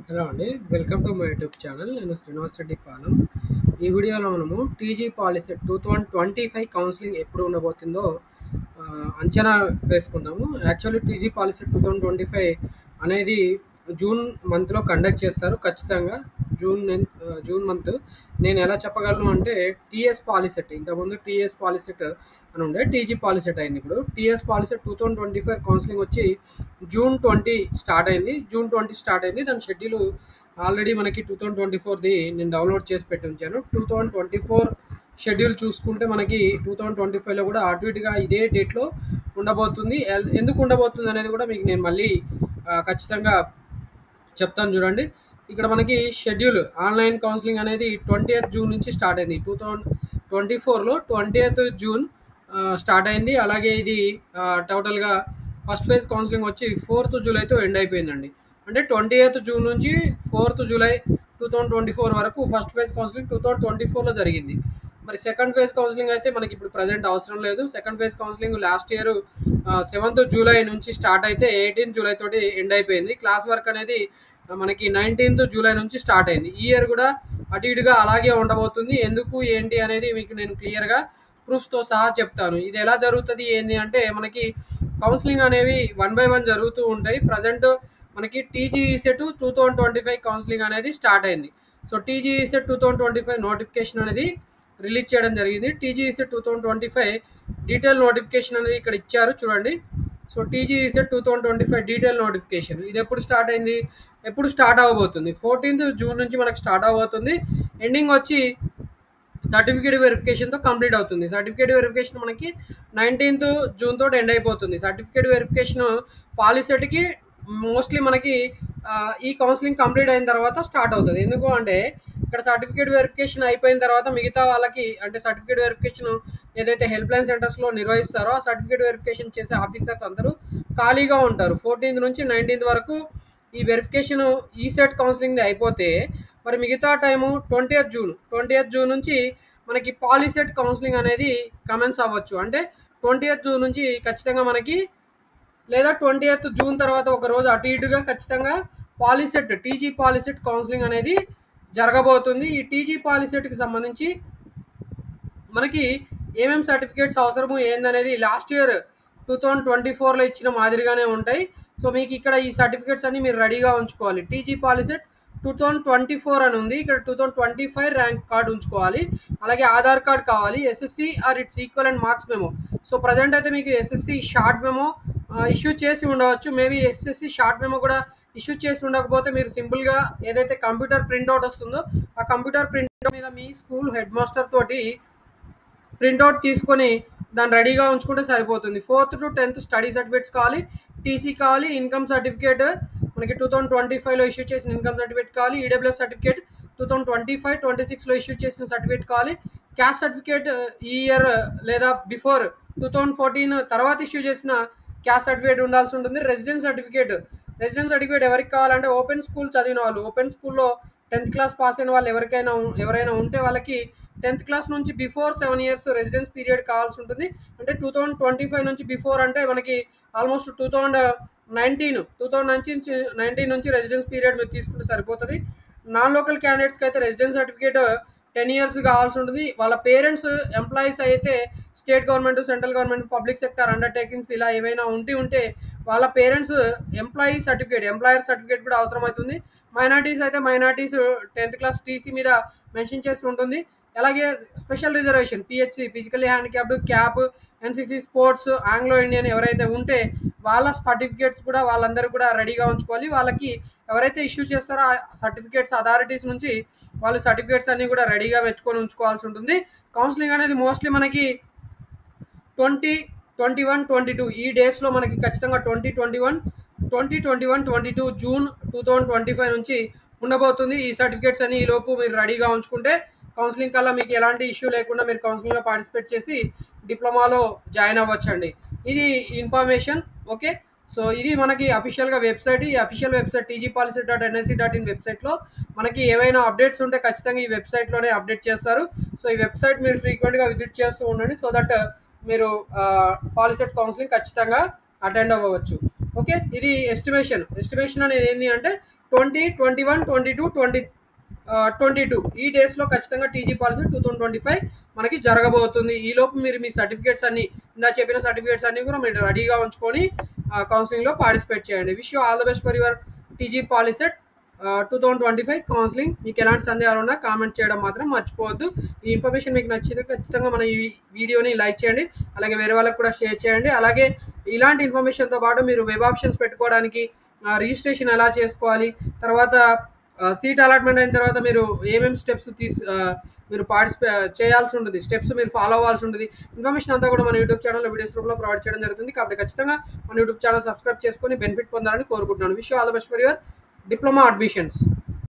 Hello అండి. Welcome to my YouTube channel. నేను శ్రీనివాస్ రెడ్డి పాలెం. ఈ వీడియోలో మనము టీజీ పాలిసెట్ 2025 కౌన్సిలింగ్ ఎప్పుడు ఉండబోతుందో అంచనా వేసుకుందాము. యాక్చువల్లీ టీజీ పాలిసెట్ 2025 అనేది జూన్ మంత్‌లో కండక్ట్ చేస్తారు ఖచ్చితంగా. June month. నేను ఎలా చెప్పగలను అంటే టీఎస్ పాలిసెట్ ఇంతకుముందు టీఎస్ పాలిసెట్ అని ఉండే. టీజీ పాలిసెట్ అయింది ఇప్పుడు. టీఎస్ పాలిసెట్ 2025 కౌన్సిలింగ్ వచ్చి జూన్ 20 స్టార్ట్ అయింది. జూన్ 20 స్టార్ట్ అయింది. దాని షెడ్యూల్ ఆల్రెడీ మనకి 2024ది నేను డౌన్లోడ్ చేసి పెట్టి ఉంచాను. 2024 షెడ్యూల్ చూసుకుంటే మనకి 2025లో కూడా అటు ఇటుగా ఇదే డేట్లో ఉండబోతుంది. ఎందుకు ఉండబోతుంది అనేది కూడా మీకు నేను మళ్ళీ ఖచ్చితంగా చెప్తాను చూడండి. ఇక్కడ మనకి షెడ్యూల్ ఆన్లైన్ కౌన్సిలింగ్ అనేది 20th జూన్ నుంచి స్టార్ట్ అయింది. 2024లో 20th జూన్ స్టార్ట్ అయింది. అలాగే ఇది టోటల్గా ఫస్ట్ ఫేజ్ కౌన్సిలింగ్ వచ్చి 4th జూలైతో ఎండ్ అయిపోయిందండి. అంటే 20th జూన్ నుంచి 4th జూలై 2024 వరకు ఫస్ట్ ఫేజ్ కౌన్సిలింగ్ 2024లో జరిగింది. మరి సెకండ్ ఫేజ్ కౌన్సిలింగ్ అయితే మనకి ఇప్పుడు ప్రజెంట్ అవసరం లేదు. Second phase counselling last year 7th July నుంచి స్టార్ట్ అయితే 18th జూలై తోటి ఎండ్ అయిపోయింది. క్లాస్ వర్క్ అనేది మనకి 19th జూలై నుంచి స్టార్ట్ అయింది. ఈ ఇయర్ కూడా అటు ఇటుగా అలాగే ఉండబోతుంది. ఎందుకు ఏంటి అనేది మీకు నేను క్లియర్గా ప్రూఫ్స్తో సహా చెప్తాను. ఇది ఎలా జరుగుతుంది ఏంటి అంటే మనకి కౌన్సిలింగ్ అనేవి 1 by 1 జరుగుతూ ఉంటాయి. ప్రజెంట్ మనకి టీజీఈసెట్ 2025 కౌన్సిలింగ్ అనేది స్టార్ట్ అయింది. సో టీజీఈసెట్ 2025 నోటిఫికేషన్ అనేది రిలీజ్ చేయడం జరిగింది. టీజీఈసెట్ 2025 డీటెయిల్ నోటిఫికేషన్ అనేది ఇక్కడ ఇచ్చారు చూడండి. సో టీజీఈసెట్ 2025 డీటెయిల్ నోటిఫికేషన్ ఇది ఎప్పుడు స్టార్ట్ అయింది, ఎప్పుడు స్టార్ట్ అవ్వబోతుంది? 14th జూన్ నుంచి మనకు స్టార్ట్ అవ్వబోతుంది. ఎండింగ్ వచ్చి సర్టిఫికేట్ వెరిఫికేషన్తో కంప్లీట్ అవుతుంది. సర్టిఫికేట్ వెరిఫికేషన్ మనకి 19th జూన్ తోటి ఎండ్ అయిపోతుంది. సర్టిఫికేట్ వెరిఫికేషన్ పాలిసెట్కి మోస్ట్లీ మనకి ఈ కౌన్సిలింగ్ కంప్లీట్ అయిన తర్వాత స్టార్ట్ అవుతుంది. ఎందుకు అంటే ఇక్కడ సర్టిఫికేట్ వెరిఫికేషన్ అయిపోయిన తర్వాత మిగతా వాళ్ళకి అంటే సర్టిఫికేట్ వెరిఫికేషన్ ఏదైతే హెల్ప్ లైన్ సెంటర్స్లో నిర్వహిస్తారో ఆ సర్టిఫికేట్ వెరిఫికేషన్ చేసే ఆఫీసర్స్ అందరూ ఖాళీగా ఉంటారు. 14th నుంచి 19th వరకు ఈ వెరిఫికేషన్ ఈసెట్ కౌన్సిలింగ్ అయిపోతే మరి మిగతా టైము 20th జూన్ నుంచి మనకి పాలిసెట్ కౌన్సిలింగ్ అనేది కమెన్స్ అవ్వచ్చు. అంటే 20th జూన్ నుంచి ఖచ్చితంగా మనకి లేదా 20th జూన్ తర్వాత ఒక రోజు అటు ఇటుగా ఖచ్చితంగా పాలిసెట్ టీజీ పాలిసెట్ కౌన్సిలింగ్ అనేది జరగబోతుంది. ఈ టీజీ పాలిసెట్కి సంబంధించి మనకి ఏమేమి సర్టిఫికేట్స్ అవసరము ఏందనేది లాస్ట్ ఇయర్ 2024లో ఇచ్చిన మాదిరిగానే ఉంటాయి. సో మీకు ఇక్కడ ఈ సర్టిఫికేట్స్ అన్ని మీరు రెడీగా ఉంచుకోవాలి. టీజీ పాలిసెట్ 2024 అని ఉంది. ఇక్కడ 2025 ర్యాంక్ కార్డ్ ఉంచుకోవాలి. అలాగే ఆధార్ కార్డ్ కావాలి. SSC or it's equal and marks memo. So present అయితే మీకు ఎస్ఎస్సి షార్ట్ మెమో ఇష్యూ చేసి ఉండవచ్చు. మేబీ ఎస్ఎస్సి షార్ట్ మెమో కూడా ఇష్యూ చేసి ఉండకపోతే మీరు సింపుల్గా ఏదైతే కంప్యూటర్ ప్రింట్అవుట్ వస్తుందో ఆ కంప్యూటర్ ప్రింట్అవుట్ మీద మీ స్కూల్ హెడ్ మాస్టర్ తోటి ప్రింట్అవుట్ తీసుకొని దాన్ని రెడీగా ఉంచుకుంటే సరిపోతుంది. 4th to 10th study certificates కావాలి, టీసీ కావాలి, ఇన్కమ్ సర్టిఫికేట్ మనకి 2025లో ఇష్యూ చేసిన ఇన్కమ్ సర్టిఫికేట్ కావాలి, ఈడబ్ల్యూఎస్ సర్టిఫికేట్ 2025-26లో ఇష్యూ చేసిన సర్టిఫికేట్ కావాలి, క్యాస్ట్ సర్టిఫికేట్ ఈ ఇయర్ లేదా బిఫోర్ 2014 తర్వాత ఇష్యూ చేసిన క్యాస్ట్ సర్టిఫికేట్ ఉండాల్సి ఉంటుంది. రెసిడెన్స్ సర్టిఫికేట్ ఎవరికి కావాలంటే ఓపెన్ స్కూల్ చదివిన వాళ్ళు, ఓపెన్ స్కూల్లో 10th క్లాస్ పాస్ అయిన వాళ్ళు ఎవరైనా ఉంటే వాళ్ళకి 10th క్లాస్ నుంచి బిఫోర్ 7 years రెసిడెన్స్ పీరియడ్ కావాల్సి ఉంటుంది. అంటే 2025 నుంచి బిఫోర్ అంటే మనకి ఆల్మోస్ట్ 2019 నుంచి రెసిడెన్స్ పీరియడ్ మీరు తీసుకుంటే సరిపోతుంది. నాన్ లోకల్ క్యాండిడేట్స్కి అయితే రెసిడెన్స్ సర్టిఫికేట్ 10 years కావాల్సి ఉంటుంది. వాళ్ళ పేరెంట్స్ ఎంప్లాయీస్ అయితే state government, central government, public sector undertakings ఇలా ఏవైనా ఉంటే వాళ్ళ పేరెంట్స్ ఎంప్లాయర్ సర్టిఫికేట్ కూడా అవసరమవుతుంది. మైనార్టీస్ అయితే మైనార్టీస్ 10th క్లాస్ టీసీ మీద మెన్షన్ చేసి ఉంటుంది. అలాగే special reservation PHC, physically handicapped, cap, NCC, sports, Anglo Indian ఎవరైతే ఉంటే వాళ్ళ సర్టిఫికేట్స్ కూడా వాళ్ళందరూ కూడా రెడీగా ఉంచుకోవాలి. వాళ్ళకి ఎవరైతే ఇష్యూ చేస్తారో ఆ సర్టిఫికేట్స్ అథారిటీస్ నుంచి వాళ్ళు సర్టిఫికేట్స్ అన్నీ కూడా రెడీగా పెట్టుకొని ఉంచుకోవాల్సి ఉంటుంది. కౌన్సిలింగ్ అనేది మోస్ట్లీ మనకి 20, 21, 22 ఈ డేస్లో మనకి ఖచ్చితంగా 22 జూన్ 2025 నుంచి ఉండబోతుంది. ఈ సర్టిఫికేట్స్ అన్ని ఈ లోపు మీరు రెడీగా ఉంచుకుంటే కౌన్సిలింగ్ కల్లా మీకు ఎలాంటి ఇష్యూ లేకుండా మీరు కౌన్సిలింగ్లో పార్టిసిపేట్ చేసి డిప్లొమాలో జాయిన్ అవ్వచ్చండి. ఇది ఇన్ఫర్మేషన్. ఓకే, సో ఇది మనకి అఫీషియల్గా వెబ్సైట్. ఈ అఫీషియల్ వెబ్సైట్ tgpolicy.nsc.in వెబ్సైట్లో మనకి ఏవైనా అప్డేట్స్ ఉంటే ఖచ్చితంగా ఈ వెబ్సైట్లోనే అప్డేట్ చేస్తారు. సో ఈ వెబ్సైట్ మీరు ఫ్రీక్వెంట్గా విజిట్ చేస్తూ ఉండండి. సో దట్ మీరు పాలిసెట్ కౌన్సిలింగ్ ఖచ్చితంగా అటెండ్ అవ్వవచ్చు. ఓకే, ఇది ఎస్టిమేషన్ అనేది ఏంటి అంటే 2021 22 ఈ డేస్లో ఖచ్చితంగా టీజీ పాలసీ 2025 మనకి జరగబోతుంది. ఈలోపు మీరు మీ సర్టిఫికేట్స్ అన్ని ఇందా చెప్పిన సర్టిఫికేట్స్ అన్ని కూడా మీరు రెడీగా ఉంచుకొని కౌన్సిలింగ్లో పార్టిసిపేట్ చేయండి. Wish you all the best for your TG policy 2025 counselling. మీకు ఎలాంటి సందేహాలు ఉన్నా కామెంట్ చేయడం మాత్రం మర్చిపోవద్దు. ఈ ఇన్ఫర్మేషన్ మీకు నచ్చితే ఖచ్చితంగా మన ఈ వీడియోని లైక్ చేయండి, అలాగే వేరే వాళ్ళకి కూడా షేర్ చేయండి. అలాగే ఇలాంటి ఇన్ఫర్మేషన్తో పాటు మీరు వెబ్ ఆప్షన్స్ పెట్టుకోవడానికి రిజిస్ట్రేషన్ ఎలా చేసుకోవాలి, తర్వాత సీట్ అలాట్మెంట్ అయిన తర్వాత మీరు ఏమేమి స్టెప్స్ మీరు చేయాల్సి ఉంటుంది, స్టెప్స్ మీరు ఫాలో అవ్వాల్సి ఉంటుంది. ఇన్ఫర్మేషన్ అంతా కూడా మన యూట్యూబ్ ఛానల్లో వీడియోస్ రూపంలో ప్రొవైడ్ చేయడం జరుగుతుంది. కాబట్టి ఖచ్చితంగా మన యూట్యూబ్ ఛానల్ సబ్స్క్రైబ్ చేసుకొని బెనిఫిట్ పొందాలని కోరుకుంటున్నాను. Wish you all the best for your diploma admissions.